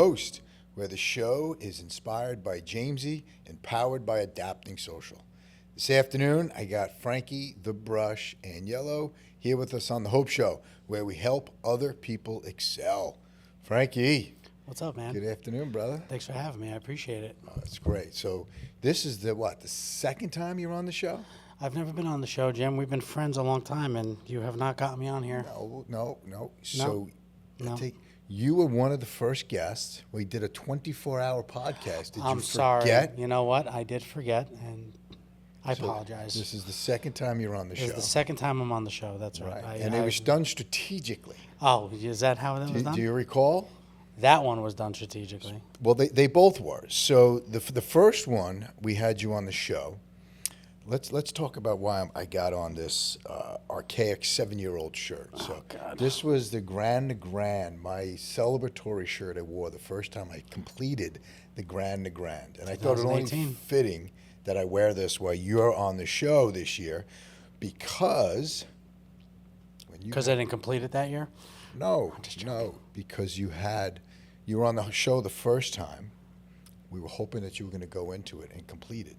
host, where the show is inspired by Jamesy and powered by Adapting Social. This afternoon, I got Frankie The Brush Aniello here with us on The Hope Show, where we help other people excel. Frankie. What's up, man? Good afternoon, brother. Thanks for having me. I appreciate it. Oh, that's great. So this is the second time you're on the show? I've never been on the show, Jim. We've been friends a long time, and you have not gotten me on here. No. So No. you were one of the first guests. We did a 24-hour podcast. Did I'm you sorry. forget? You know what? I did forget, and I apologize. This is the second time you're on the show. This is the second time I'm on the show. That's right. And it was done strategically. Oh, is that how that was done? Do you recall? That one was done strategically. Well, they both were. So the first one, we had you on the show. Let's talk about why I got on this archaic 7-year-old shirt. So God. This was the Grand to Grand, my celebratory shirt I wore the first time I completed the Grand to Grand. And I thought it only 2018. fitting that I wear this while you're on the show this year because when you... Because I didn't complete it that year? No, because you were on the show the first time. We were hoping that you were going to go into it and complete it.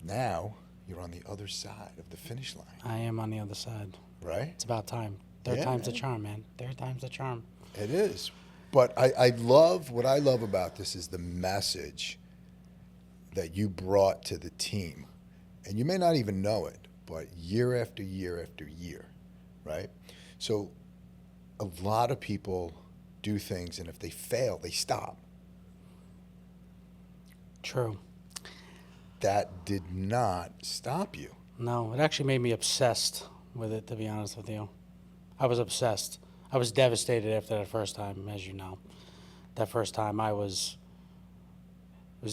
Now you're on the other side of the finish line. I am on the other side. Right? It's about time. Third time's the charm, man. Third time's the charm. It is. But what I love about this is the message that you brought to the team. And you may not even know it, but year after year after year, right? So a lot of people do things, and if they fail, they stop. True. That did not stop you. No, it actually made me obsessed with it, to be honest with you. I was obsessed. I was devastated after that first time, as you know. That first time I was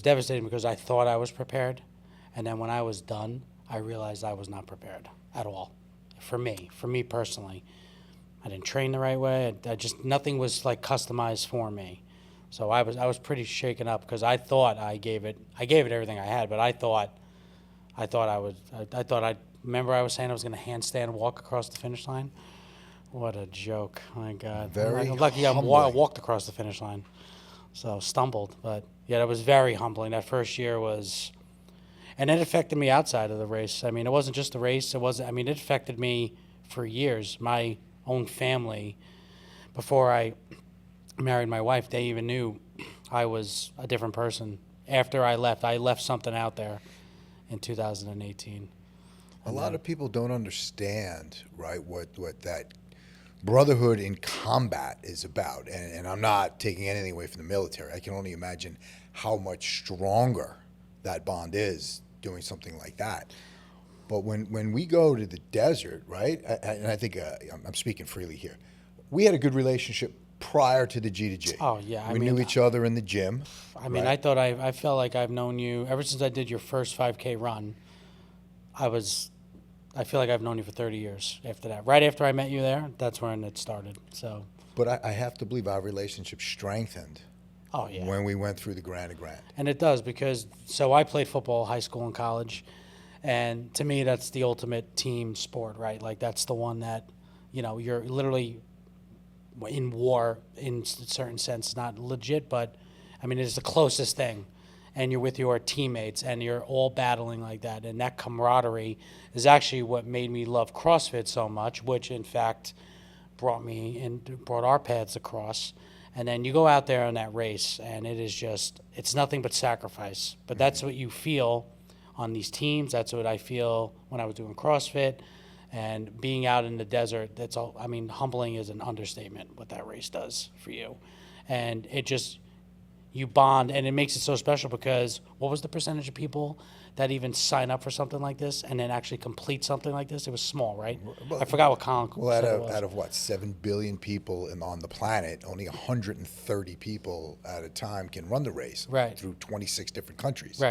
devastating because I thought I was prepared. And then when I was done, I realized I was not prepared at all. For me personally. I didn't train the right way. Nothing was like customized for me. So I was pretty shaken up because I thought I gave it everything I had, but I remember I was saying I was going to handstand walk across the finish line. What a joke. My God. I'm lucky I walked across the finish line. So stumbled, but yeah, that was very humbling. That first year was, and it affected me outside of the race. I mean, it wasn't just the race. It affected me for years. My own family, before I married my wife, they even knew I was a different person. After I left something out there in 2018. A lot of people don't understand, right, what that brotherhood in combat is about. And I'm not taking anything away from the military. I can only imagine how much stronger that bond is doing something like that. But when we go to the desert, right, and I think I'm speaking freely here, we had a good relationship prior to the G2G. Oh, yeah. We knew each other in the gym. I mean, right? I felt like I've known you ever since I did your first 5K run. I feel like I've known you for 30 years after that. Right after I met you there, that's when it started. So. But I have to believe our relationship strengthened. Oh, yeah. When we went through the Grand to Grand. And it does because, so I played football, high school and college. And to me, that's the ultimate team sport, right? Like that's the one that, you're literally in war in a certain sense, not legit, but I mean, it's the closest thing. And you're with your teammates and you're all battling like that. And that camaraderie is actually what made me love CrossFit so much, which in fact brought our paths across. And then you go out there on that race and it's nothing but sacrifice. But that's what you feel on these teams. That's what I feel when I was doing CrossFit. And being out in the desert, that's all. I mean, humbling is an understatement what that race does for you. And you bond, and it makes it so special because what was the percentage of people that even sign up for something like this and then actually complete something like this? It was small, right? I forgot what Colin said it was. Out of what, 7 billion people on the planet, only 130 people at a time can run the race through 26 different countries.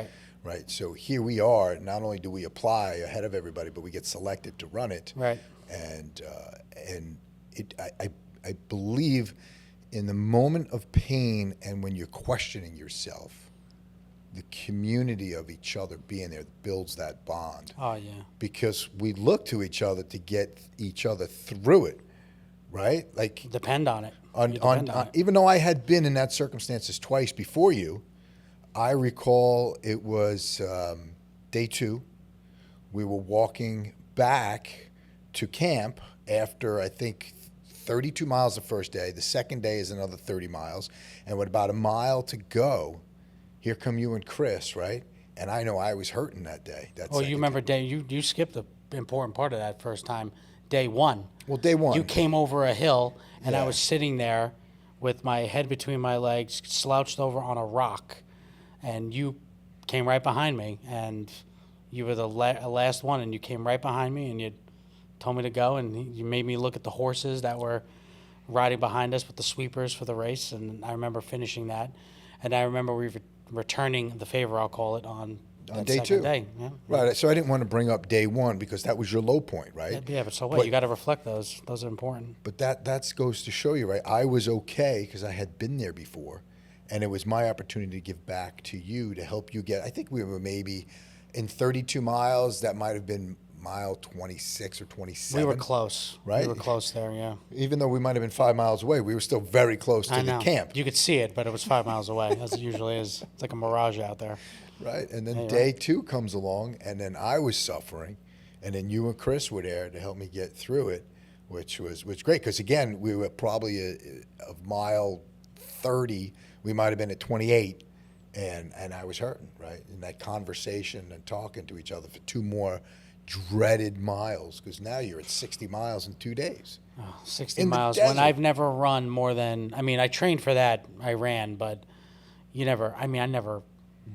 Right. So here we are. Not only do we apply ahead of everybody, but we get selected to run it. Right. And I believe in the moment of pain and when you're questioning yourself, the community of each other being there builds that bond. Oh, yeah. Because we look to each other to get each other through it, right? Like depend on it. depend on it. Even though I had been in that circumstances twice before you, I recall it was day 2. We were walking back to camp after, I think, 32 miles the first day. The second day is another 30 miles. And with about a mile to go, here come you and Chris, right? And I know I was hurting that day. Oh, you remember you skipped the important part of that first time, day 1. Well, day 1. You came over a hill, and I Yeah. was sitting there with my head between my legs, slouched over on a rock, and you came right behind me, and you were the last one, and you came right behind me, and you told me to go, and you made me look at the horses that were riding behind us with the sweepers for the race, and I remember finishing that, and I remember returning the favor, I'll call it, on that day second 2. day. Yeah. Right. So I didn't want to bring up day 1 because that was your low point, right? Yeah, but so what? You got to reflect those. Those are important. But that goes to show you, right? I was okay because I had been there before, and it was my opportunity to give back to you to help you get. I think we were maybe in 32 miles. That might have been mile 26 or 27. We were close. Right? We were close there, yeah. Even though we might have been 5 miles away, we were still very close to I the know. camp. You could see it, but it was 5 miles away, as it usually is. It's like a mirage out there. Right. And then Yeah, day 2 comes along, and then I was suffering, and then you and Chris were there to help me get through it, which was great. Because, again, we were probably of mile 30, we might have been at 28, and I was hurting, right? And that conversation and talking to each other for 2 more dreaded miles, because now you're at 60 miles in 2 days. 60 In the miles. When desert. I've never run more than, I mean, I trained for that. I ran, but I never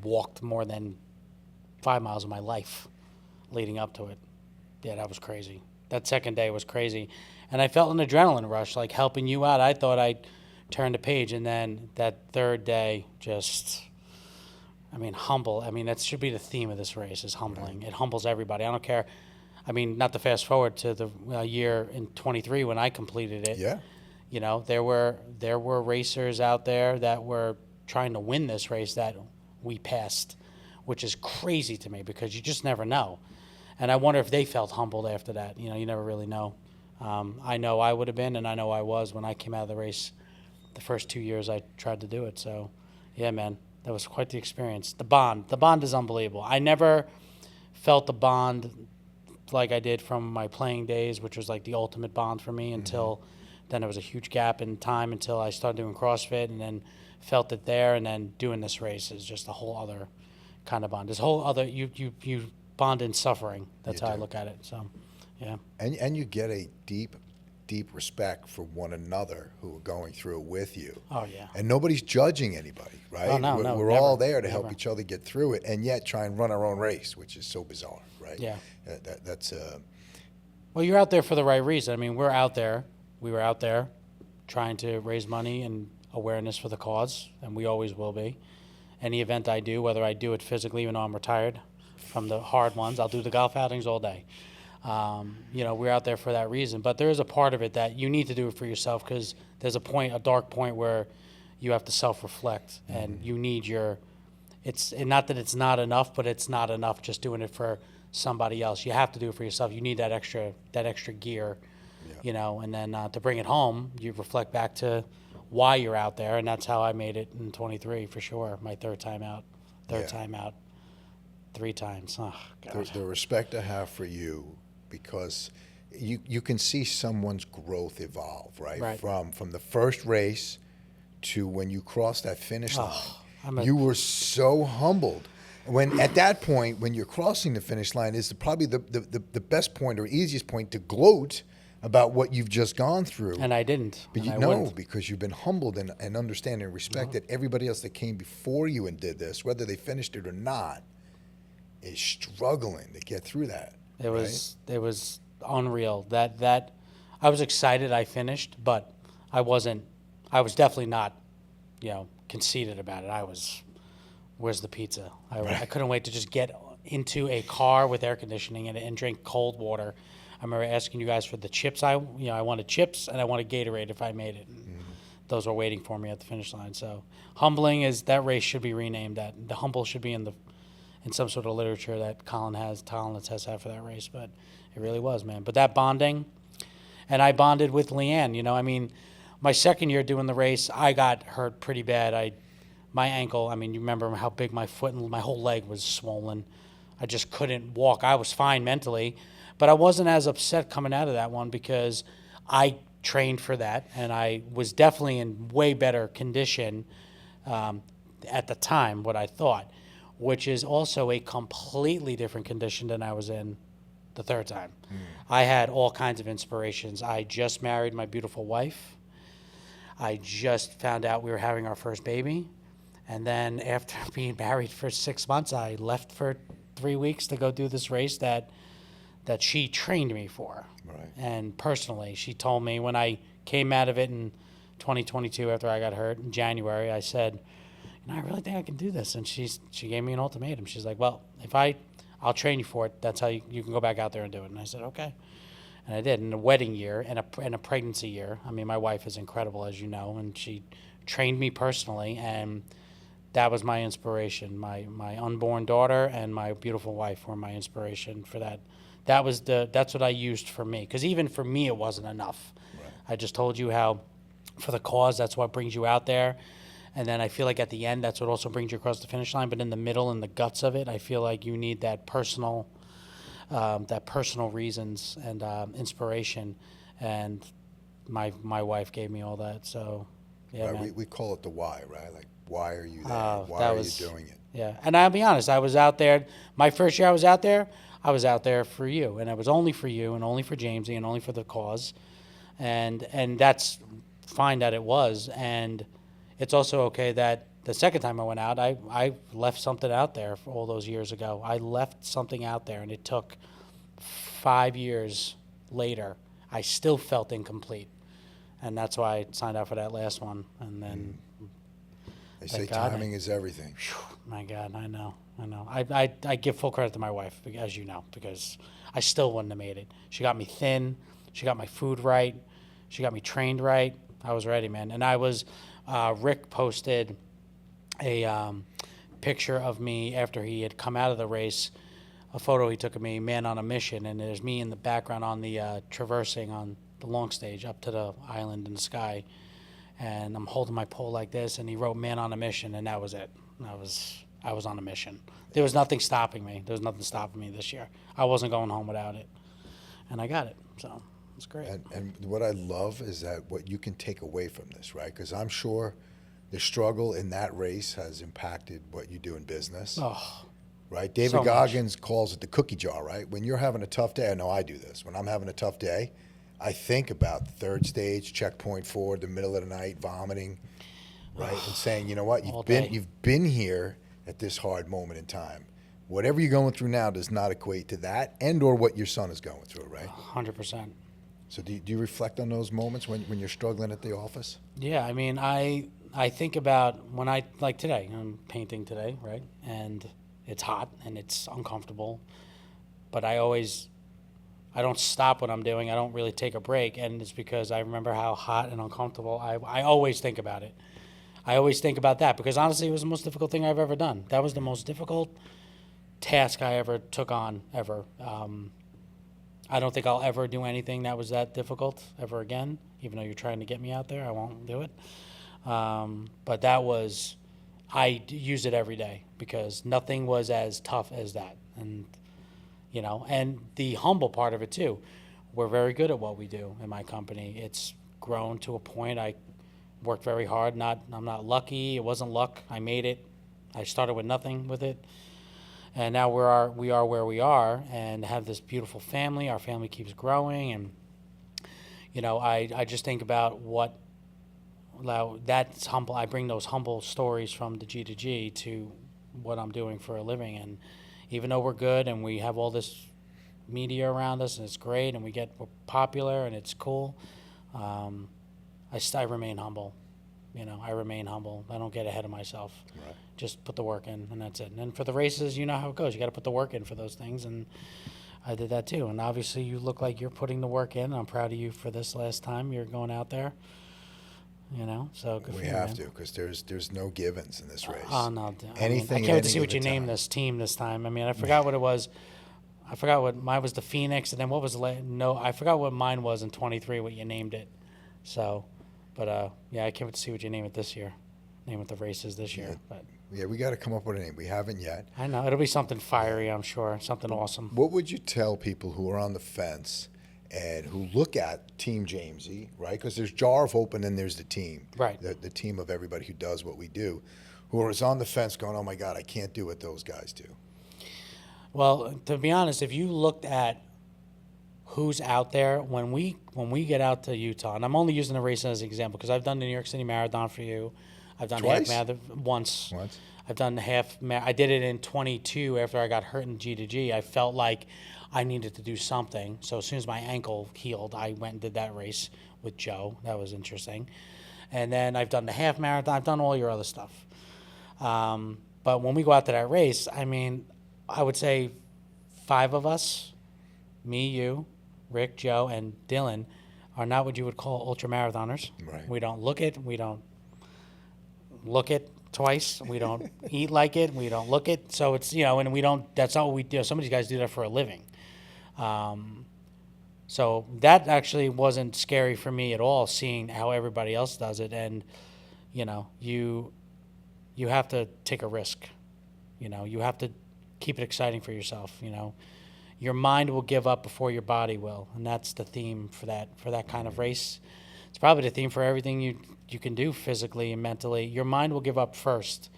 walked more than 5 miles of my life leading up to it. Yeah, that was crazy. That second day was crazy. And I felt an adrenaline rush, like helping you out. I thought I'd turn the page. And then that third day, just, humble. That should be the theme of this race, is humbling. Right. It humbles everybody. I don't care. Not to fast forward to the year in 23 when I completed it. Yeah. There were racers out there that were trying to win this race that we passed, which is crazy to me because you just never know. And I wonder if they felt humbled after that. You never really know. I know I would have been, and I know I was when I came out of the race the first 2 years I tried to do it. So, yeah, man, that was quite the experience. The bond is unbelievable. I never felt the bond like I did from my playing days, which was like the ultimate bond for me until then. There was a huge gap in time until I started doing CrossFit, and then felt it there, and then doing this race is just a whole other kind of bond. This whole other, you bond in suffering. That's how I look at it. So, yeah. And you get a deep respect for one another who are going through it with you. Oh, yeah. And nobody's judging anybody, right? Oh, no, we're never, all there to help never. each other get through it, and yet try and run our own race, which is so bizarre, right? Yeah. That's Well, you're out there for the right reason. We're out there. We were out there trying to raise money and awareness for the cause, and we always will be. Any event I do, whether I do it physically, even though I'm retired from the hard ones, I'll do the golf outings all day. We're out there for that reason. But there is a part of it that you need to do it for yourself, because there's a dark point where you have to self-reflect, and you need and not that it's not enough, but it's not enough just doing it for somebody else. You have to do it for yourself. You need that extra gear, and then to bring it home, you reflect back to why you're out there, and that's how I made it in 23 for sure. My third time out, 3 times. Oh, God. the respect I have for you, because you can see someone's growth evolve, right? From the first race to when you cross that finish line. You were so humbled. When at that point, when you're crossing the finish line, is probably the best point or easiest point to gloat about what you've just gone through. And I didn't. But because you've been humbled and understand and respect that everybody else that came before you and did this, whether they finished it or not, is struggling to get through that. It was unreal. That I was excited I finished, but I was definitely not, conceited about it. I was, where's the pizza? I couldn't wait to just get into a car with air conditioning in it and drink cold water. I remember asking you guys for the chips. I wanted chips and I wanted Gatorade if I made it. Those were waiting for me at the finish line. So humbling is, that race should be renamed that. The humble should be in some sort of literature that Colin has had for that race. But it really was, man. But that bonding, and I bonded with Leanne. my second year doing the race, I got hurt pretty bad. My ankle, I mean, you remember how big my foot and my whole leg was swollen. I just couldn't walk. I was fine mentally, but I wasn't as upset coming out of that one because I trained for that, and I was definitely in way better condition at the time, what I thought, which is also a completely different condition than I was in the third time. I had all kinds of inspirations. I just married my beautiful wife. I just found out we were having our first baby. And then after being married for 6 months, I left for 3 weeks to go do this race that she trained me for. Right. And personally, she told me when I came out of it in 2022 after I got hurt in January, I said, I really think I can do this. And she gave me an ultimatum. She's like, well, I'll train you for it. That's how you can go back out there and do it. And I said, okay. And I did. In a wedding year and a pregnancy year. I mean, my wife is incredible, as you know, and she trained me personally, and that was my inspiration. My unborn daughter and my beautiful wife were my inspiration for that. That's what I used for me, because even for me, it wasn't enough. Right. I just told you how, for the cause, that's what brings you out there. And then I feel like at the end, that's what also brings you across the finish line. But in the middle and the guts of it, I feel like you need that personal reasons and inspiration. And my wife gave me all that. So, yeah, Right. man. We call it the why, right? Like, why are you there? Oh, Why that are was- you doing it? Yeah, and I'll be honest, I was out there. My first year I was out there for you, and it was only for you, and only for Jamesy, and only for the cause, and that's fine that it was, and it's also okay that the second time I went out, I left something out there for all those years ago. I left something out there, and it took 5 years later. I still felt incomplete, and that's why I signed out for that last one, and then. They say Thank God. timing is everything. My God, I know. I give full credit to my wife, as you know, because I still wouldn't have made it. She got me thin. She got my food right. She got me trained right. I was ready, man. And I was, Rick posted a picture of me after he had come out of the race, a photo he took of me, man on a mission, and there's me in the background on the traversing on the long stage up to the island in the sky. And I'm holding my pole like this, and he wrote "Man on a Mission," and that was it. I was on a mission. There was nothing stopping me. There was nothing stopping me this year. I wasn't going home without it, and I got it. So it's great. And what I love is that what you can take away from this, right? Because I'm sure the struggle in that race has impacted what you do in business, Oh, right? David so much. Goggins calls it the cookie jar, right? When you're having a tough day, I know I do this. When I'm having a tough day, I think about the third stage, checkpoint forward, the middle of the night, vomiting, right? And saying, you know what, All day. you've been here at this hard moment in time. Whatever you're going through now does not equate to that and or what your son is going through, right? 100%. So do you reflect on those moments when you're struggling at the office? Yeah, I mean, I think about when like today, I'm painting today, right? And it's hot and it's uncomfortable, but I don't stop what I'm doing. I don't really take a break, and it's because I remember how hot and uncomfortable I always think about it. I always think about that because honestly, it was the most difficult thing I've ever done. That was the most difficult task I ever took on, ever. I don't think I'll ever do anything that was that difficult ever again, even though you're trying to get me out there. I won't do it. But that was, use it every day because nothing was as tough as that. And and the humble part of it too. We're very good at what we do in my company. It's grown to a point. I worked very hard. I'm not lucky. It wasn't luck. I made it. I started with nothing with it. And now we are where we are and have this beautiful family. Our family keeps growing. And, I just think about that's humble. I bring those humble stories from the G to G to what I'm doing for a living. And even though we're good and we have all this media around us and it's great and we're popular and it's cool, I remain humble. I remain humble. I don't get ahead of myself. Right. Just put the work in, and that's it. And then for the races, you know how it goes. You got to put the work in for those things, and I did that too. And obviously, you look like you're putting the work in. I'm proud of you for this last time you're going out there. So good for We you, have man. to because there's no givens in this race. Oh no! Anything I can't wait to at see any what you given name time. this team this time. I mean, I forgot what it was. I forgot what mine was. The Phoenix, and then what was no? I forgot what mine was in 23. What you named it. So, But yeah, I can't wait to see what you name it this year. Name it the races this year. But Yeah, we got to come up with a name. We haven't yet. I know it'll be something fiery. I'm sure something awesome. What would you tell people who are on the fence and who look at Team Jamesy, right? Because there's Jar of Hope and then there's the team, Right. The team of everybody who does what we do, who is on the fence going, oh my God, I can't do what those guys do. Well, to be honest, if you looked at who's out there when we get out to Utah, and I'm only using the race as an example because I've done the New York City Marathon for you. I've done Twice? half marathon once. Once? I've done I did it in 22 after I got hurt in G2G. I felt like I needed to do something. So as soon as my ankle healed, I went and did that race with Joe. That was interesting. And then I've done the half marathon. I've done all your other stuff. But when we go out to that race, I mean, I would say 5 of us, me, you, Rick, Joe, and Dylan, are not what you would call ultra marathoners. Right. We don't look it. We don't look it twice. We don't eat like it. We don't look it. So it's, and we don't, that's not what we do. Some of these guys do that for a living. So that actually wasn't scary for me at all, seeing how everybody else does it. And, you have to take a risk. You have to keep it exciting for yourself. Your mind will give up before your body will. And that's the theme for that kind of race. It's probably the theme for everything you can do physically and mentally. Your mind will give up first.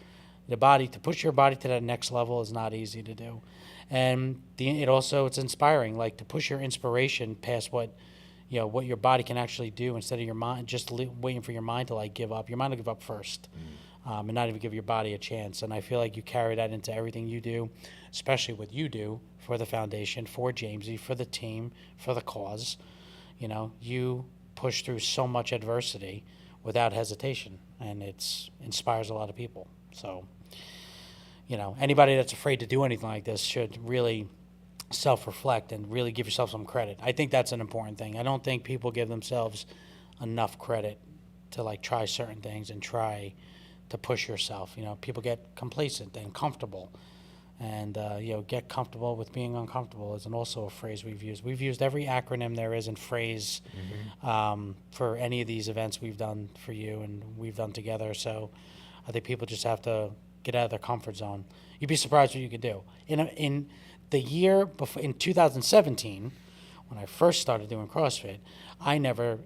To push your body to that next level is not easy to do. And it's inspiring, like to push your inspiration past what your body can actually do instead of your mind, just waiting for your mind to like give up. Your mind will give up first and not even give your body a chance. And I feel like you carry that into everything you do, especially what you do for the foundation, for Jamesy, for the team, for the cause. You push through so much adversity without hesitation, and it inspires a lot of people. So, anybody that's afraid to do anything like this should really self-reflect and really give yourself some credit. I think that's an important thing. I don't think people give themselves enough credit to like try certain things and try to push yourself. People get complacent and comfortable, and get comfortable with being uncomfortable is also a phrase we've used. We've used every acronym there is and phrase for any of these events we've done for you and we've done together. So I think people just have to get out of their comfort zone. You'd be surprised what you could do. In the year before, in 2017, when I first started doing CrossFit, I never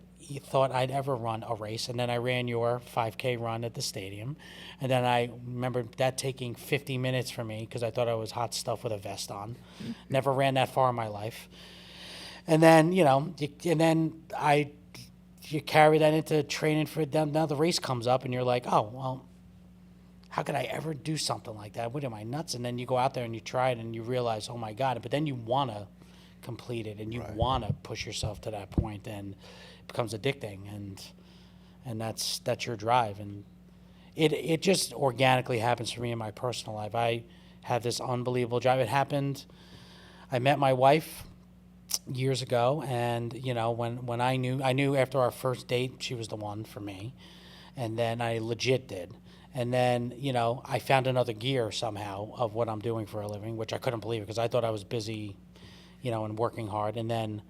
thought I'd ever run a race. And then I ran your 5K run at the stadium. And then I remember that taking 50 minutes for me because I thought I was hot stuff with a vest on. Never ran that far in my life. And then, you carry that into training for them. Now the race comes up and you're like, oh, well, how could I ever do something like that? What am I, nuts? And then you go out there and you try it and you realize, oh my God. But then you want to complete it and you want to push yourself to that point, and it becomes addicting, and that's your drive. And it just organically happens for me in my personal life. I have this unbelievable drive. It happened, I met my wife years ago, and when I knew after our first date she was the one for me, and then I legit did. And then, I found another gear somehow of what I'm doing for a living, which I couldn't believe because I thought I was busy, and working hard. And then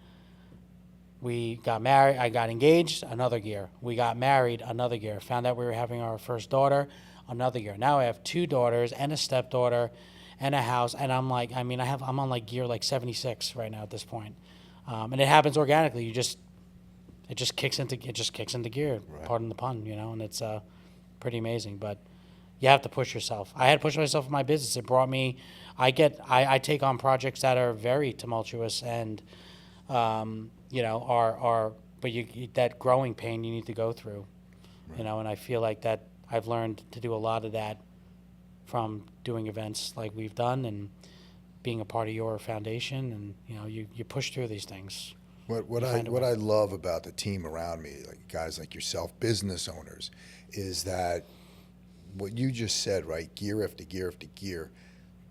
we got married. I got engaged, another gear. We got married, another gear. Found out we were having our first daughter, another gear. Now I have 2 daughters and a stepdaughter and a house. And I'm like, I'm on like gear like 76 right now at this point. And it happens organically. It just kicks into gear, pardon the pun, and it's pretty amazing. But you have to push yourself. I had to push myself in my business. It brought me, I take on projects that are very tumultuous and, but that growing pain you need to go through, and I feel like that I've learned to do a lot of that from doing events like we've done and being a part of your foundation, and, you push through these things. What I love about the team around me, like guys like yourself, business owners, is that what you just said, right? Gear after gear after gear.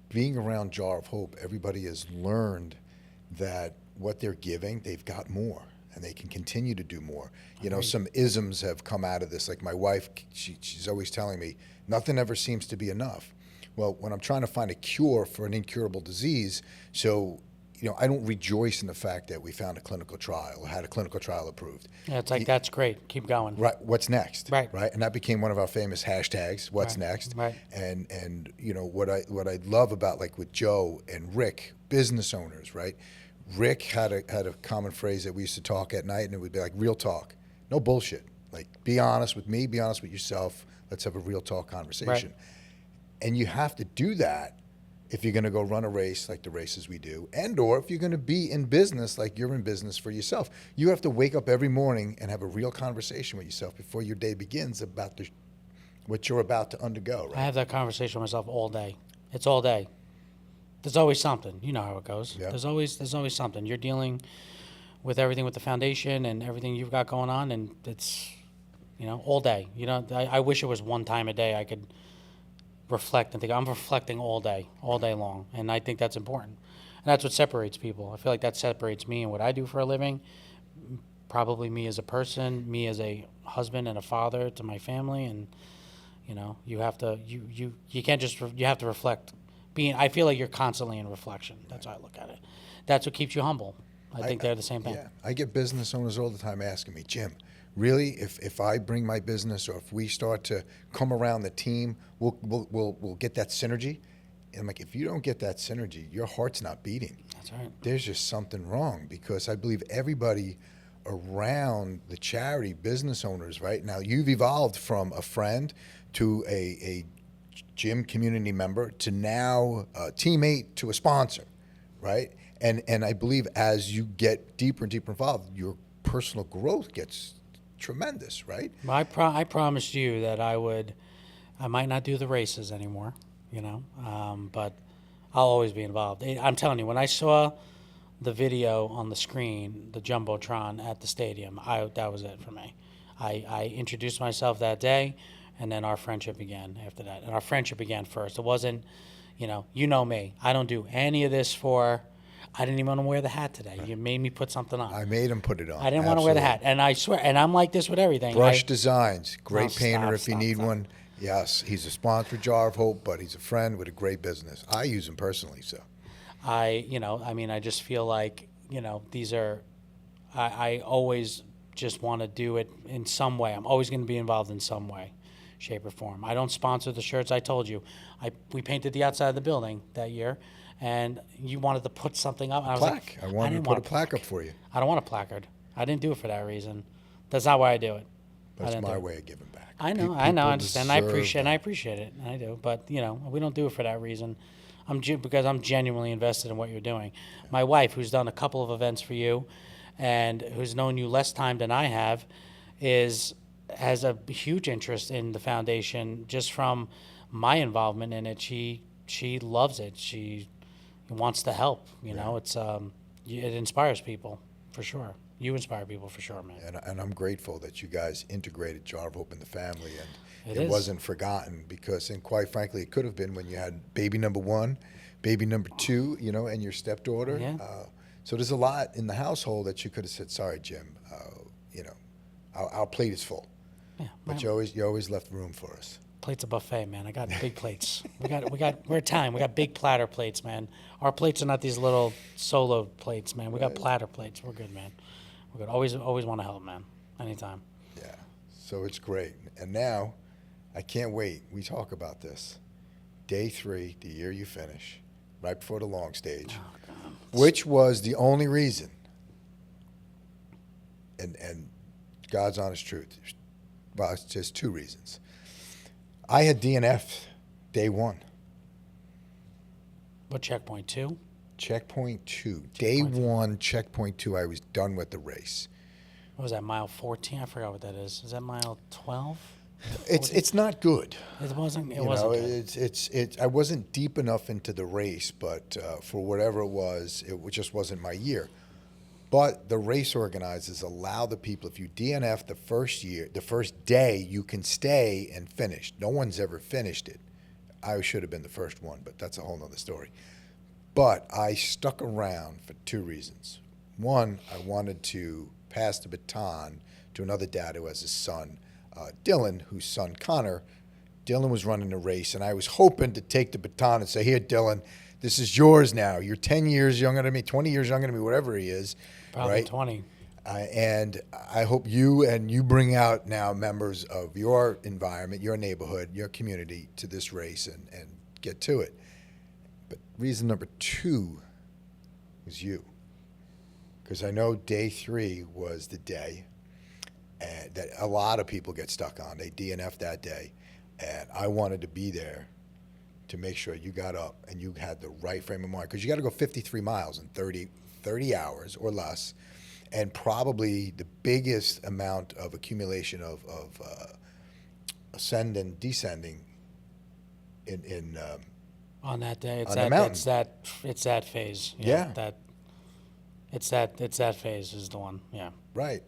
Being around Jar of Hope, everybody has learned that what they're giving, they've got more, and they can continue to do more. Some isms have come out of this. Like my wife, she's always telling me, nothing ever seems to be enough. Well, when I'm trying to find a cure for an incurable disease, so I don't rejoice in the fact that we found a clinical trial, had a clinical trial approved. Yeah, it's like, that's great. Keep going. Right. What's next? Right. Right. And that became one of our famous hashtags. What's Right. next? Right. And what I love about, like, with Joe and Rick, business owners, right? Rick had a common phrase that we used to talk at night, and it would be like real talk, no bullshit. Like, be honest with me, be honest with yourself. Let's have a real talk conversation. Right. And you have to do that if you're going to go run a race like the races we do, and or if you're going to be in business like you're in business for yourself. You have to wake up every morning and have a real conversation with yourself before your day begins about what you're about to undergo, I right? have that conversation with myself all day. It's all day. There's always something. You know how it goes. Yeah. There's always something. You're dealing with everything with the foundation and everything you've got going on, and it's, all day. I wish it was one time a day I could reflect and think. I'm reflecting all day long, and I think that's important. And that's what separates people. I feel like that separates me and what I do for a living. Probably me as a person, me as a husband and a father to my family, and you have to you can't just you have to reflect. I feel like you're constantly in reflection. That's how I look at it. That's what keeps you humble. I think they're the same thing. Yeah, I get business owners all the time asking me, Jim, really, if I bring my business, or if we start to come around the team, we'll get that synergy. And I'm like, if you don't get that synergy, your heart's not beating. That's right. There's just something wrong, because I believe everybody around the charity, business owners, right now, you've evolved from a friend to a gym community member to now a teammate to a sponsor, right? And I believe as you get deeper and deeper involved, your personal growth gets tremendous, right? Well, I promised you that I might not do the races anymore, but I'll always be involved. I'm telling you, when I saw the video on the screen, the Jumbotron at the stadium, that was it for me. I introduced myself that day, and then our friendship began after that. And our friendship began first. It wasn't, you know me. I don't do any of this for. I didn't even want to wear the hat today. You made me put something on. I made him put it on. I didn't want to wear the hat, and I swear, and I'm like this with everything. Brush Designs, great No, painter if you stop, need stop. one. Yes, he's a sponsor of Jar of Hope, but he's a friend with a great business. I use him personally, so. I just feel like, these are, I always just want to do it in some way. I'm always going to be involved in some way, shape, or form. I don't sponsor the shirts. I told you, we painted the outside of the building that year, and you wanted to put something up. And I was like, I wanted to didn't put a want plaque up for you. I don't want a placard. I didn't do it for that reason. That's not why I do it. That's my way of giving back. I know, I understand. I appreciate it. I do. But, we don't do it for that reason. Because I'm genuinely invested in what you're doing. My wife, who's done a couple of events for you and who's known you less time than I have, has a huge interest in the foundation just from my involvement in it. She loves it. She wants to help. It inspires people for sure. You inspire people for sure, man. And I'm grateful that you guys integrated Jar of Hope in the family, and It is. wasn't forgotten, because, and quite frankly, it could have been when you had baby number 1, baby number 2, and your stepdaughter. Yeah. So there's a lot in the household that you could have said, sorry, Jim, our plate is full. Yeah, But you always left room for us. plate's a buffet, man. I got big plates. We're Italian. We got big platter plates, man. Our plates are not these little solo plates, man. We got platter plates. We're good, man. We're good. Always want to help, man. Anytime. Yeah. So it's great. And now, I can't wait. We talk about this. Day 3, the year you finish, right before the long stage, Oh, God. which was the only reason, and God's honest truth, well, it's just 2 reasons. I had DNF day 1. What checkpoint, 2? Checkpoint 2. Day 1, checkpoint 2, I was done with the race. What was that, mile 14? I forgot what that is. Is that mile 12? It's not good. It wasn't. It You wasn't. know, Good. I wasn't deep enough into the race, but for whatever it was, it just wasn't my year. But the race organizers allow the people, if you DNF the first day, you can stay and finish. No one's ever finished it. I should have been the first one, but that's a whole nother story. But I stuck around for 2 reasons. One, I wanted to pass the baton to another dad who has a son, Dylan, whose son Connor. Dylan was running the race, and I was hoping to take the baton and say, here, Dylan, This is yours now. You're 10 years younger than me, 20 years younger than me, whatever he is. Probably right? 20. And I hope you bring out now members of your environment, your neighborhood, your community to this race and get to it. But reason number 2 was you. Because I know day 3 was the day that a lot of people get stuck on. They DNF that day. And I wanted to be there to make sure you got up and you had the right frame of mind. Because you got to go 53 miles in 30 hours or less. And probably the biggest amount of accumulation of ascend and descending in On that day, on the mountain. It's that phase. Yeah. It's that phase is the one. Yeah. Right.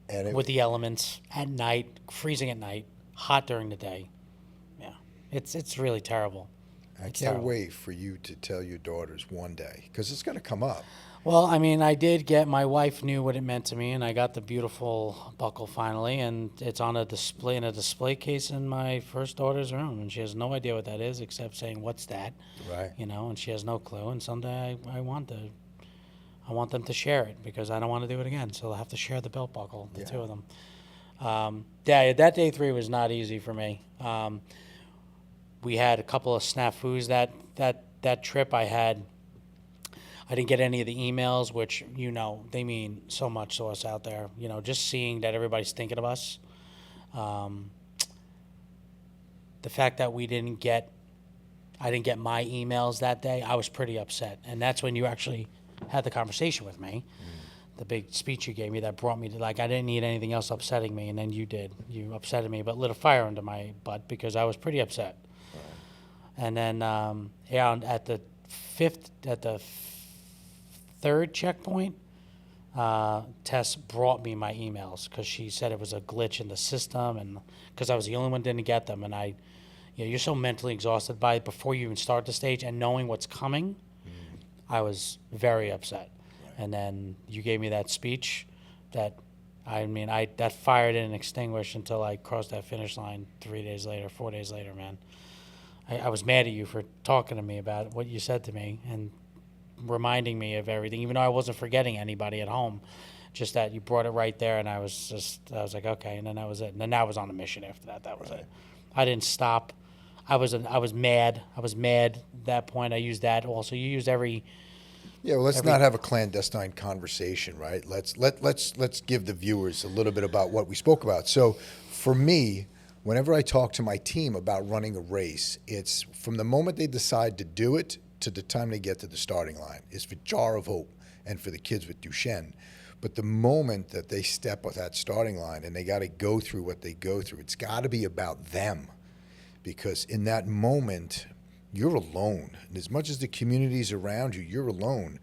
And With the elements at night, freezing at night, hot during the day. Yeah. It's really terrible. I It's can't terrible. wait for you to tell your daughters one day, because it's going to come up. Well, I mean, I did get, my wife knew what it meant to me, and I got the beautiful buckle finally, and it's on a display case in my first daughter's room, and she has no idea what that is except saying, "What's that?" Right. And she has no clue. And someday I want them to share it, because I don't want to do it again. So they'll have to share the belt buckle, the two of them. That day 3 was not easy for me. We had a couple of snafus that trip. I didn't get any of the emails, which, they mean so much to us out there. Just seeing that everybody's thinking of us. The fact that I didn't get my emails that day, I was pretty upset. And that's when you actually had the conversation with me, the big speech you gave me that brought me to, I didn't need anything else upsetting me, and then you did. You upsetted me, but lit a fire under my butt, because I was pretty upset. Right. And then, at the third checkpoint, Tess brought me my emails, because she said it was a glitch in the system, and because I was the only one that didn't get them. And you're so mentally exhausted by it before you even start the stage, and knowing what's coming, I was very upset. Right. And then you gave me that speech that fire didn't extinguish until I crossed that finish line 4 days later, man. I was mad at you for talking to me about what you said to me and reminding me of everything, even though I wasn't forgetting anybody at home. Just that you brought it right there, and I was like, okay, and then that was it. And then I was on a mission after that. That was it. I didn't stop. I was mad. I was mad at that point. I used that also. You used every. Yeah, well, let's not have a clandestine conversation, right? Let's give the viewers a little bit about what we spoke about. So, for me, whenever I talk to my team about running a race, it's from the moment they decide to do it to the time they get to the starting line. It's for Jar of Hope and for the kids with Duchenne. But the moment that they step off that starting line and they got to go through what they go through, it's got to be about them. Because in that moment, you're alone. And as much as the community's around you, you're alone.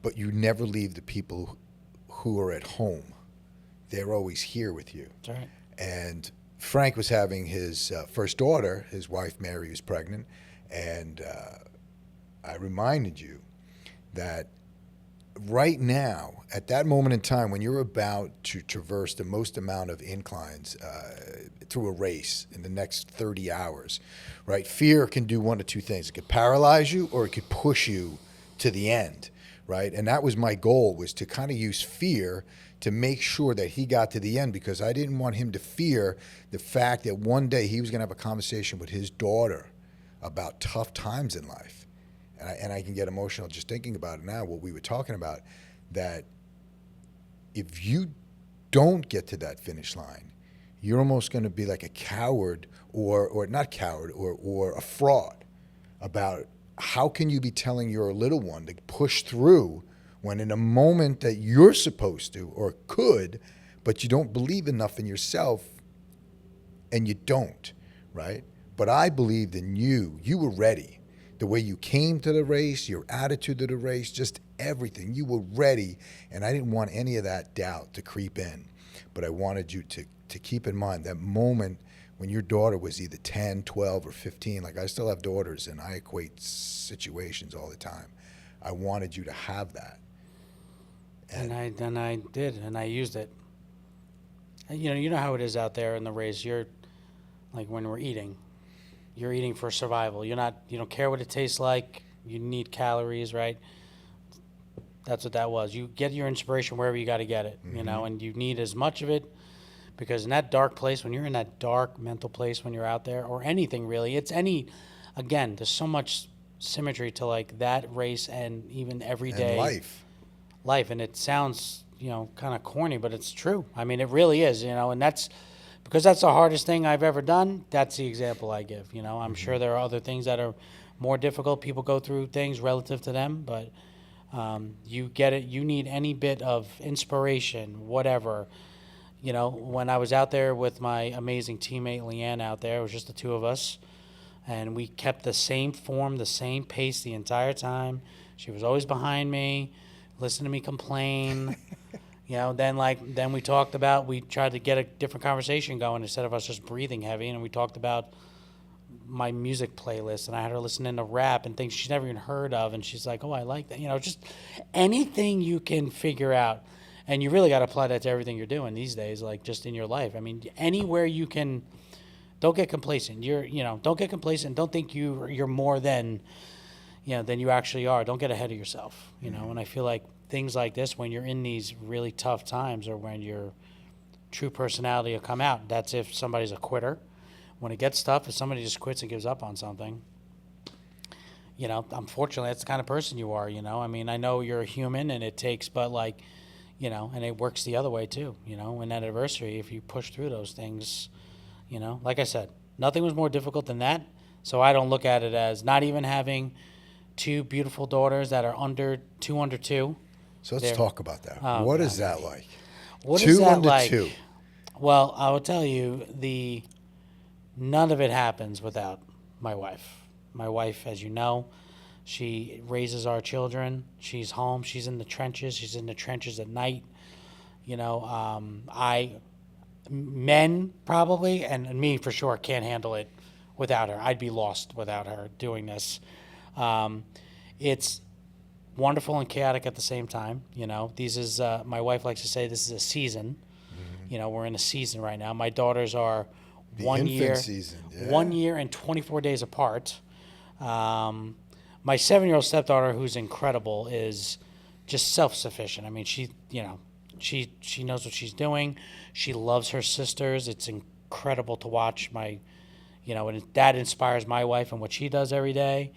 But you never leave the people who are at home. They're always here with you. That's right. And Frank was having his first daughter. His wife, Mary, was pregnant. And I reminded you that right now, at that moment in time, when you're about to traverse the most amount of inclines through a race in the next 30 hours, right? Fear can do one of two things. It could paralyze you, or it could push you to the end, right? And that was my goal, was to kind of use fear to make sure that he got to the end, because I didn't want him to fear the fact that one day he was going to have a conversation with his daughter about tough times in life. And I can get emotional just thinking about it now, what we were talking about, that if you don't get to that finish line, you're almost going to be like a coward, or not coward, or a fraud about how can you be telling your little one to push through when in a moment that you're supposed to or could, but you don't believe enough in yourself, and you don't, right? But I believed in you. You were ready. The way you came to the race, your attitude to the race, just everything. You were ready, and I didn't want any of that doubt to creep in. But I wanted you to keep in mind that moment when your daughter was either 10, 12, or 15. Like, I still have daughters, and I equate situations all the time. I wanted you to have that. And I did, and I used it. And, you know how it is out there in the race. You're like, when we're eating, you're eating for survival. You don't care what it tastes like. You need calories, right? That's what that was. You get your inspiration wherever you got to get it, and you need as much of it because in that dark place, when you're in that dark mental place when you're out there, or anything really, again, there's so much symmetry to like that race and even everyday And life. And it sounds, kind of corny, but it's true. I mean, it really is, and that's because that's the hardest thing I've ever done. That's the example I give, I'm sure there are other things that are more difficult. People go through things relative to them, but you get it. You need any bit of inspiration, whatever. When I was out there with my amazing teammate Leanne out there, it was just the two of us, and we kept the same form, the same pace the entire time. She was always behind me, listening to me complain. Then we talked about, we tried to get a different conversation going instead of us just breathing heavy, and we talked about my music playlist, and I had her listening to rap and things she's never even heard of, and she's like, oh, I like that. Just anything you can figure out, and you really got to apply that to everything you're doing these days, like just in your life. I mean, anywhere you can, don't get complacent. Don't get complacent. Don't think you're more than you actually are. Don't get ahead of yourself, and I feel like things like this, when you're in these really tough times or when your true personality will come out, that's if somebody's a quitter. When it gets tough, if somebody just quits and gives up on something, unfortunately, that's the kind of person you are, I mean, I know you're a human and it takes, but and it works the other way too, in that adversity, if you push through those things, like I said, nothing was more difficult than that. So I don't look at it as not even having two beautiful daughters that are under two. So let's talk about that. Oh, what God. is that like? What two is that under like? two. Well, I will tell you, none of it happens without my wife. My wife, as you know, she raises our children. She's home. She's in the trenches. She's in the trenches at night. Men probably, and me for sure, can't handle it without her. I'd be lost without her doing this. It's wonderful and chaotic at the same time. My wife likes to say this is a season. We're in a season right now. My daughters are The 1 infant year, season, yeah. 1 year and 24 days apart. My 7-year-old stepdaughter, who's incredible, is just self-sufficient. I mean, she knows what she's doing. She loves her sisters. It's incredible to watch and that inspires my wife and what she does every day.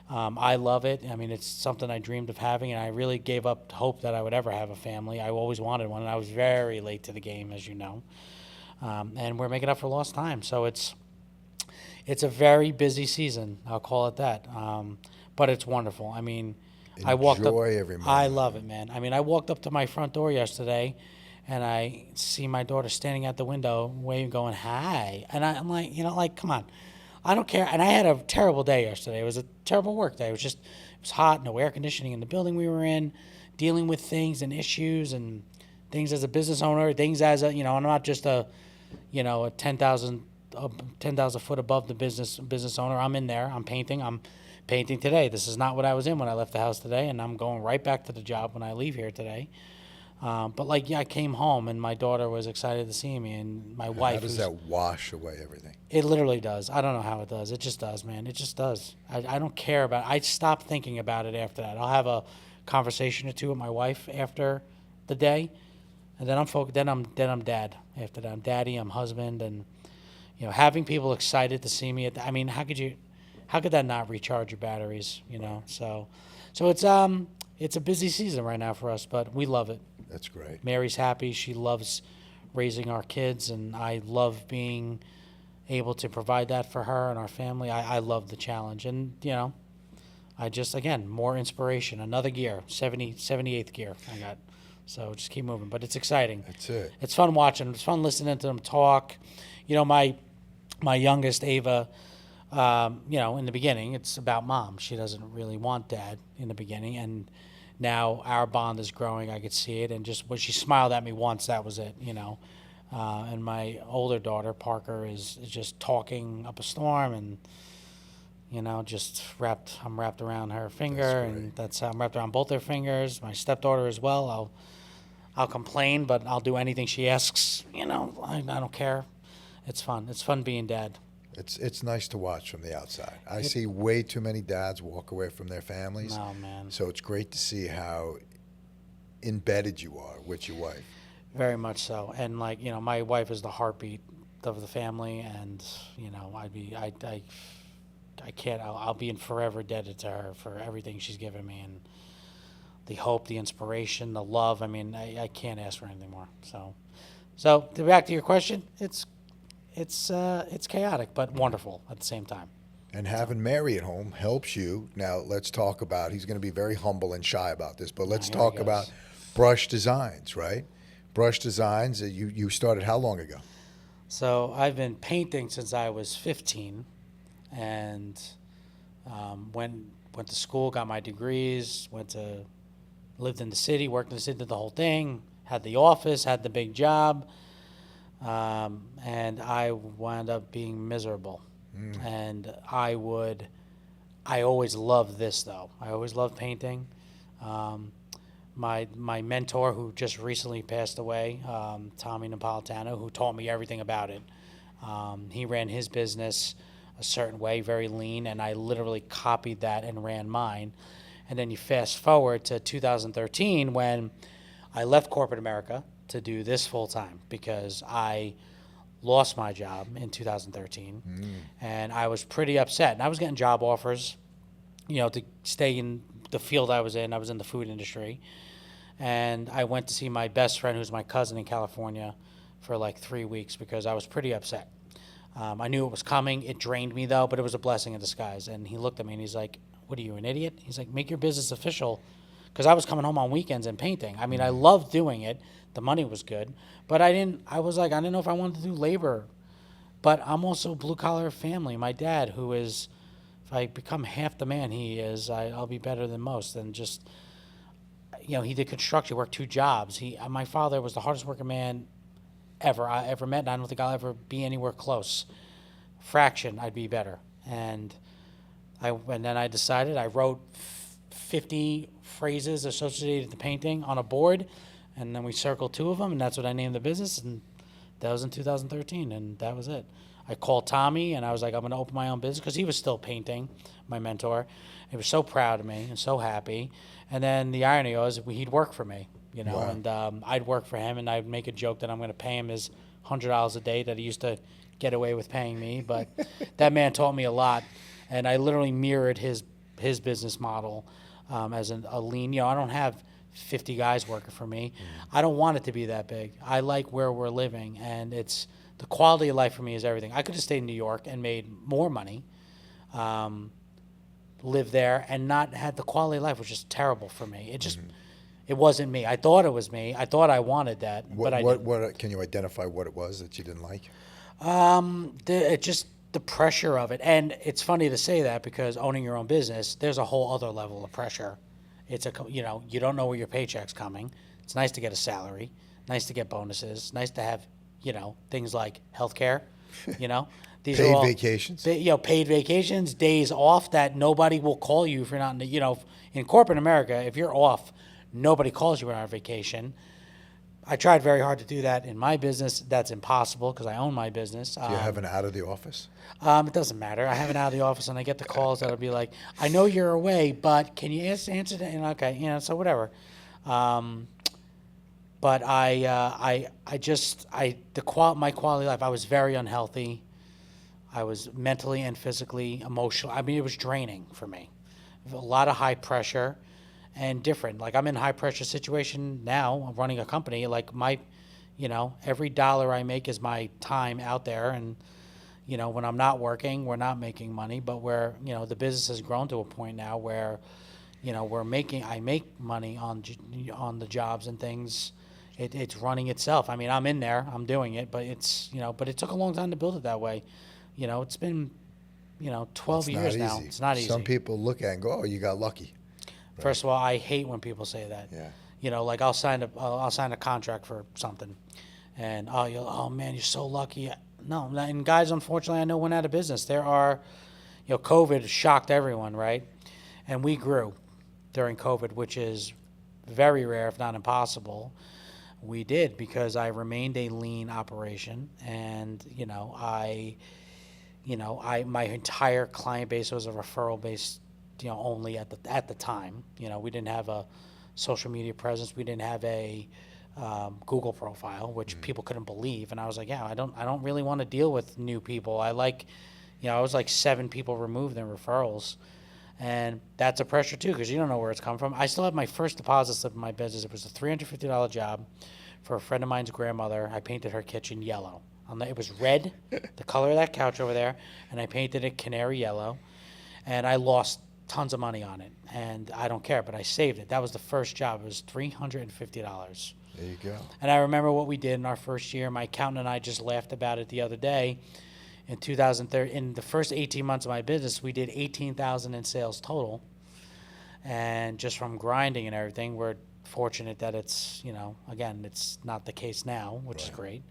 I love it. I mean, it's something I dreamed of having, and I really gave up hope that I would ever have a family. I always wanted one, and I was very late to the game, as you know. And we're making up for lost time. So it's a very busy season. I'll call it that. But it's wonderful. I mean, I walked up. Enjoy every moment. I love it, man. I mean, I walked up to my front door yesterday, and I see my daughter standing at the window, waving, going, "Hi," and I'm like, come on, I don't care. And I had a terrible day yesterday. It was a terrible work day. It was hot, no air conditioning in the building we were in, dealing with things and issues and things as a business owner, things as I'm not just a 10,000 foot above the business owner. I'm in there. I'm painting today. This is not what I was in when I left the house today, and I'm going right back to the job when I leave here today. But I came home and my daughter was excited to see me, and my wife. How does that wash away everything? It literally does. I don't know how it does. It just does, man. It just does. I don't care about it. I stopped thinking about it after that. I'll have a conversation or two with my wife after the day, and then I'm focused. Then I'm dad after that. I'm daddy. I'm husband, and having people excited to see me. I mean, how could that not recharge your batteries? So it's a busy season right now for us, but we love it. That's great. Mary's happy. She loves raising our kids, and I love being able to provide that for her and our family. I love the challenge, and I just, again, more inspiration. Another gear, 78th gear I got. So just keep moving, but it's exciting. That's it. It's fun watching. It's fun listening to them talk. My youngest Ava. In the beginning, it's about mom. She doesn't really want dad in the beginning, and now our bond is growing. I could see it, and just when she smiled at me once, that was it. And my older daughter Parker is just talking up a storm, and I'm wrapped around her finger, and that's how I'm wrapped around both their fingers. My stepdaughter as well. I'll complain, but I'll do anything she asks. I don't care. It's fun. It's fun being dad. It's nice to watch from the outside. I see way too many dads walk away from their families. No, man. So it's great to see how embedded you are with your wife. Very much so. And like, my wife is the heartbeat of the family, and I can't. I'll be in forever indebted to her for everything she's given me, and the hope, the inspiration, the love. I mean, I can't ask for anything more. So back to your question, it's chaotic but wonderful at the same time. And having Mary at home helps you. Now, let's talk about, he's going to be very humble and shy about this, but let's Here he talk goes. about Brush Designs, right? Brush Designs, you started how long ago? So I've been painting since I was 15, and went to school, got my degrees, lived in the city, worked in the city, did the whole thing, had the office, had the big job, and I wound up being miserable. And I always loved this though. I always loved painting. My mentor, who just recently passed away, Tommy Napolitano, who taught me everything about it. He ran his business a certain way, very lean, and I literally copied that and ran mine. And then you fast forward to 2013 when I left corporate America to do this full time because I lost my job in 2013, and I was pretty upset. And I was getting job offers, to stay in the field I was in. I was in the food industry, and I went to see my best friend, who's my cousin in California, for like 3 weeks because I was pretty upset. I knew it was coming. It drained me though, but it was a blessing in disguise. And he looked at me and he's like, "What are you, an idiot?" He's like, "Make your business official," because I was coming home on weekends and painting. I mean, I loved doing it. The money was good, but I didn't know if I wanted to do labor. But I'm also blue collar family. My dad, who is, if I become half the man he is, I'll be better than most. And just, he did construction, worked 2 jobs. My father was the hardest working man I ever met, and I don't think I'll ever be anywhere close. Fraction, I'd be better. And then I decided, I wrote 50 phrases associated with painting on a board, and then we circled 2 of them, and that's what I named the business, and that was in 2013, and that was it. I called Tommy, and I was like, I'm going to open my own business, because he was still painting, my mentor. He was so proud of me and so happy. And then the irony was, he'd work for me, Wow. and I'd work for him, and I'd make a joke that I'm going to pay him his $100 a day that he used to get away with paying me. But that man taught me a lot, and I literally mirrored his business model as a lean. I don't have 50 guys working for me. I don't want it to be that big. I like where we're living, and it's the quality of life for me is everything. I could have stayed in New York and made more money, lived there, and not had the quality of life, which is terrible for me. It wasn't me. I thought it was me. I thought I wanted that, but I didn't. What can you identify what it was that you didn't like? Just the pressure of it. And it's funny to say that because owning your own business, there's a whole other level of pressure. It's you don't know where your paycheck's coming. It's nice to get a salary, nice to get bonuses, nice to have, things like healthcare, These Paid are all vacations? Paid vacations, days off that nobody will call you if you're not, in corporate America, if you're off, nobody calls you on vacation. I tried very hard to do that in my business. That's impossible because I own my business. Do you have an out of the office? It doesn't matter. I have it out of the office, and I get the calls that'll be like, "I know you're away, but can you answer that?" And okay, so whatever. But my quality of life. I was very unhealthy. I was mentally and physically, emotional. I mean, it was draining for me. A lot of high pressure. And different. Like I'm in a high pressure situation now. I'm running a company. Like every dollar I make is my time out there. And, when I'm not working, we're not making money, but the business has grown to a point now where, I make money on the jobs and things. It's running itself. I mean, I'm in there, I'm doing it, but but it took a long time to build it that way. It's been, 12 years now. It's not easy. Some people look at it and go, "Oh, you got lucky." First of all, I hate when people say that. Yeah. Like I'll sign a contract for something, and oh man, you're so lucky. No, and guys, unfortunately, I know went out of business. There are, COVID shocked everyone, right? And we grew during COVID, which is very rare, if not impossible. We did because I remained a lean operation, and my entire client base was a referral base, only at the time. We didn't have a social media presence. We didn't have a Google profile, which people couldn't believe. And I was like, yeah, I don't really want to deal with new people. I was like 7 people removed in referrals. And that's a pressure too, because you don't know where it's come from. I still have my first deposit slip in my business. It was a $350 job for a friend of mine's grandmother. I painted her kitchen yellow. It was red, the color of that couch over there, and I painted it canary yellow. And I lost tons of money on it, and I don't care, but I saved it. That was the first job. It was $350. There you go. And I remember what we did in our first year. My accountant and I just laughed about it the other day. In 2003, in the first 18 months of my business, we did $18,000 in sales total. And just from grinding and everything, we're fortunate that it's, again, it's not the case now, which is great.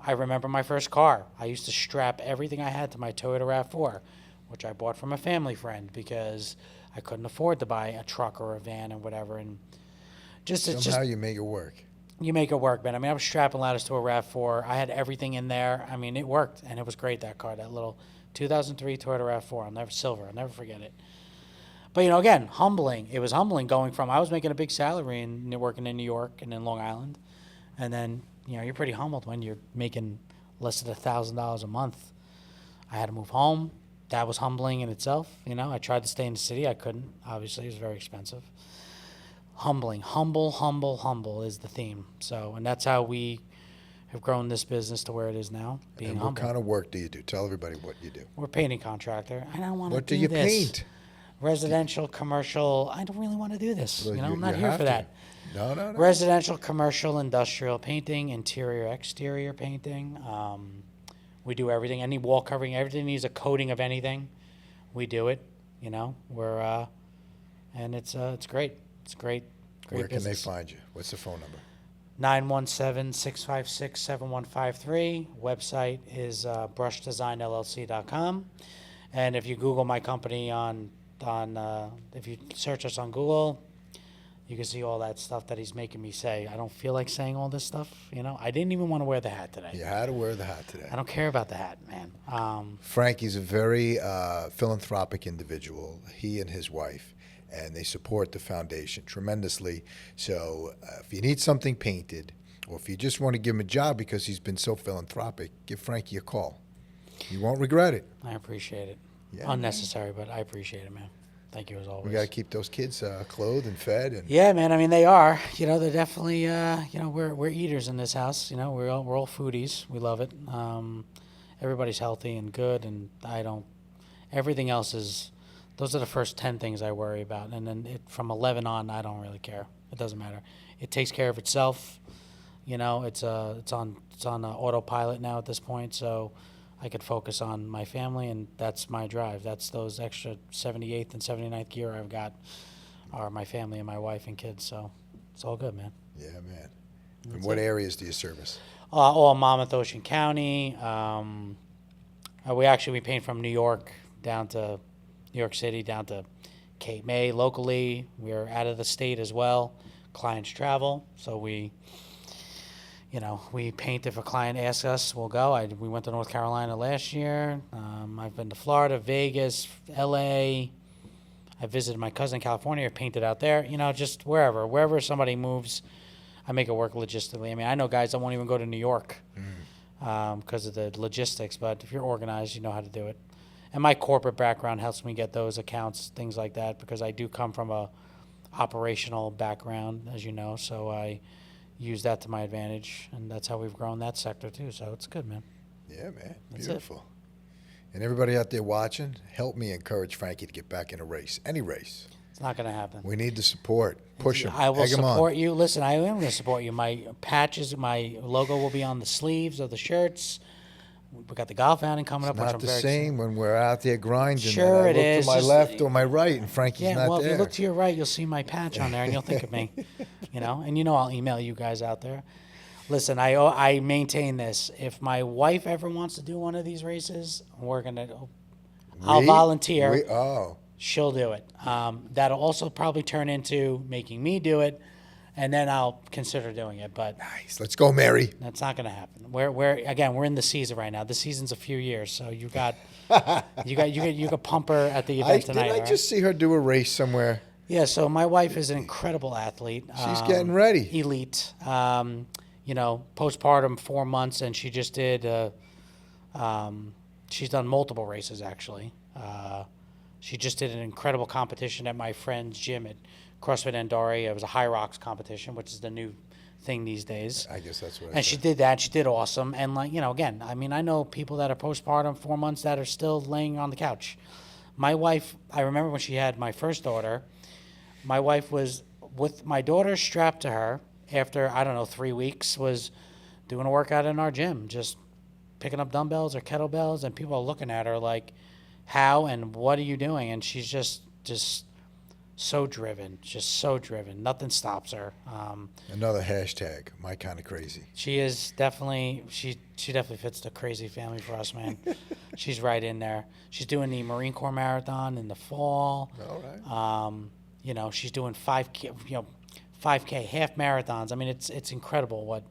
I remember my first car. I used to strap everything I had to my Toyota RAV4, which I bought from a family friend because I couldn't afford to buy a truck or a van and whatever. And Somehow you make it work. you make it work, man. I mean, I was strapping ladders to a RAV4. I had everything in there. I mean, it worked, and it was great, that car, that little 2003 Toyota RAV4. Silver. I'll never forget it. But, again, humbling. It was humbling going from, I was making a big salary and working in New York and in Long Island. And then, you're pretty humbled when you're making less than $1,000 a month. I had to move home. That was humbling in itself. I tried to stay in the city. I couldn't. Obviously, it was very expensive. Humbling. Humble is the theme. So, and that's how we have grown this business to where it is now, being humble. What kind of work do you do? Tell everybody what you do. We're a painting contractor. I don't want to What do do you this. paint? Residential, commercial. I don't really want to do this. Well, I'm not you here have for to. that. No. Residential, commercial, industrial painting, interior, exterior painting. We do everything. Any wall covering, everything needs a coating of anything. We do it. We're and it's great. It's great. Where can they business. find you? What's the phone number? 917-656-7153. Website is brushdesignllc.com. And if you Google my company if you search us on Google, you can see all that stuff that he's making me say. I don't feel like saying all this stuff. I didn't even want to wear the hat today. You had to wear the hat today. I don't care about the hat, man. Frankie's a very philanthropic individual, he and his wife, and they support the foundation tremendously. So if you need something painted, or if you just want to give him a job because he's been so philanthropic, give Frankie a call. You won't regret it. I appreciate it. Yeah, Unnecessary, but I appreciate it, man. Thank you as always. We got to keep those kids clothed and fed. And Yeah, man. I mean, they are. They're definitely. We're eaters in this house. We're all foodies. We love it. Everybody's healthy and good, and everything else is. Those are the first 10 things I worry about, and then from 11 on, I don't really care. It doesn't matter. It takes care of itself. It's on autopilot now at this point, so I could focus on my family, and that's my drive. That's those extra 78th and 79th gear I've got are my family and my wife and kids. So it's all good, man. yeah, man. And what areas do you service? All Monmouth, Ocean County. We paint from New York down to New York City, down to Cape May locally. We're out of the state as well. Clients travel, so we paint if a client asks us, we'll go. We went to North Carolina last year. I've been to Florida, Vegas, L.A. I visited my cousin in California, painted out there. Just wherever somebody moves, I make it work logistically. I mean, I know guys that won't even go to New York because of the logistics, but if you're organized, you know how to do it. And my corporate background helps me get those accounts, things like that, because I do come from a operational background, as you know, so I use that to my advantage, and that's how we've grown that sector too. So it's good, man. Yeah, man. That's Beautiful. And everybody out there watching, help me encourage Frankie to get back in a race, any race. It's not going to happen. We need the support. Push him. I will Egg him on. support you. Listen, I am going to support you. My patches, my logo will be on the sleeves of the shirts. We got the golf outing coming up. It's not which the I'm very same when we're out there grinding. Sure and I it look is. to my Just- left or my right, and Frankie's Yeah, not well, there. if you look to your right, you'll see my patch on there, and you'll think of me. And I'll email you guys out there. Listen, I maintain this. If my wife ever wants to do one of these races, I'll volunteer. Oh, She'll do it. That'll also probably turn into making me do it, and then I'll consider doing it. But Nice. Let's go, Mary. that's not going to happen. We're in the season right now. The season's a few years, so you got pump her at the event tonight. Didn't I all just see her do a race somewhere? Yeah, so my wife is an incredible athlete. She's getting ready. Elite. Postpartum 4 months, and she just did. She's done multiple races actually. She just did an incredible competition at my friend's gym at CrossFit Andorra. It was a high rocks competition, which is the new thing these days. I guess that's what. And she did that. She did awesome. And again, I mean, I know people that are postpartum 4 months that are still laying on the couch. My wife, I remember when she had my first daughter. My wife was with my daughter strapped to her after, I don't know, 3 weeks, was doing a workout in our gym, just picking up dumbbells or kettlebells, and people are looking at her like, how and what are you doing? And she's just so driven, Nothing stops her. Another hashtag, my kind of crazy. She is definitely, she definitely fits the crazy family for us, man. She's right in there. She's doing the Marine Corps Marathon in the fall. All right. She's doing 5K half marathons. I mean, it's incredible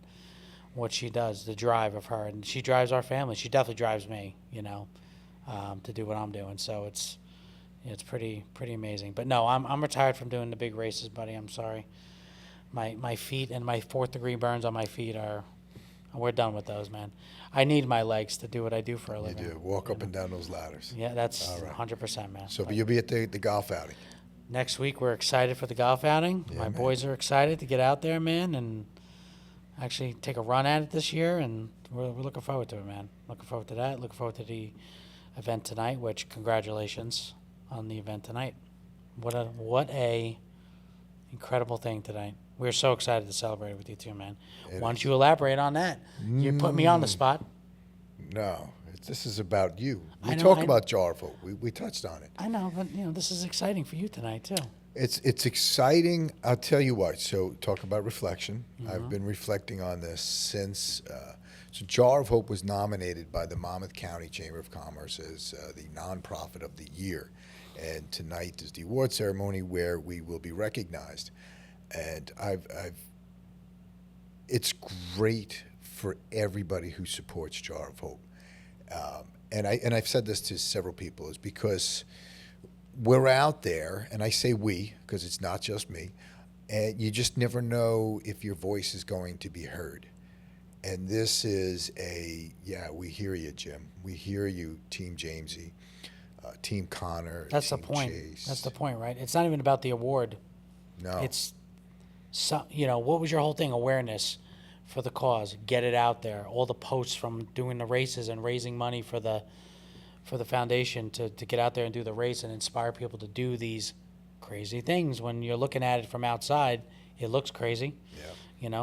what she does, the drive of her, and she drives our family. She definitely drives me, to do what I'm doing. So it's pretty amazing. But no, I'm retired from doing the big races, buddy. I'm sorry. My feet and my 4th degree burns on my feet we're done with those, man. I need my legs to do what I do for a You living. do. Walk up and down those ladders. Yeah, that's All right. 100%, man. So, but you'll be at the golf outing. Next week, we're excited for the golf outing. Yeah, My man. boys are excited to get out there, man, and actually take a run at it this year, and we're looking forward to it, man. Looking forward to that. Looking forward to the event tonight, which congratulations on the event tonight. What a incredible thing tonight. We're so excited to celebrate with you too, man. Why don't you elaborate on that? You put me on the spot. No, this is about you. We I know, talk I- about Jar of Hope. We touched on it. I know, but this is exciting for you tonight too. It's exciting. I'll tell you what. So talk about reflection. Mm-hmm. I've been reflecting on this since. So Jar of Hope was nominated by the Monmouth County Chamber of Commerce as the nonprofit of the year, and tonight is the award ceremony where we will be recognized. And it's great for everybody who supports Jar of Hope. And I've said this to several people, is because we're out there, and I say we because it's not just me, and you just never know if your voice is going to be heard. And this is we hear you, Jim. We hear you, Team Jamesy, Team Connor. That's the Team point. Chase. That's the point, right? It's not even about the award. No. It's what was your whole thing? Awareness for the cause. Get it out there. All the posts from doing the races and raising money for the foundation to get out there and do the race and inspire people to do these crazy things. When you're looking at it from outside, it looks crazy. Yeah.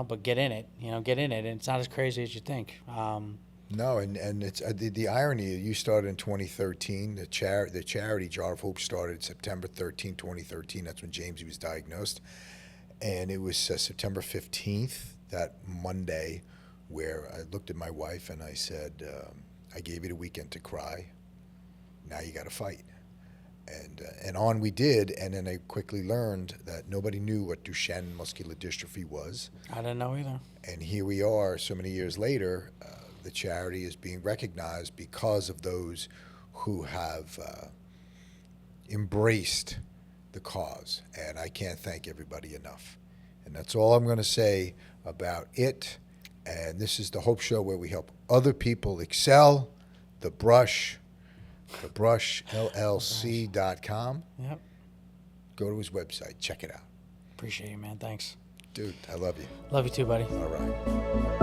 But get in it. Get in it, and it's not as crazy as you think. No, and it's the irony. You started in 2013. The charity Jar of Hope started September 13, 2013. That's when Jamesy was diagnosed, and it was September 15th, that Monday, where I looked at my wife and I said, "I gave you the weekend to cry. Now you got to fight." And on we did, and then I quickly learned that nobody knew what Duchenne muscular dystrophy was. I didn't know either. And here we are, so many years later. The charity is being recognized because of those who have embraced the cause. And I can't thank everybody enough. And that's all I'm going to say about it. And this is the Hope Show, where we help other people excel. The Brush, thebrushllc.com. Yep. Go to his website. Check it out. Appreciate you, man. Thanks. Dude, I love you. Love you too, buddy. All right.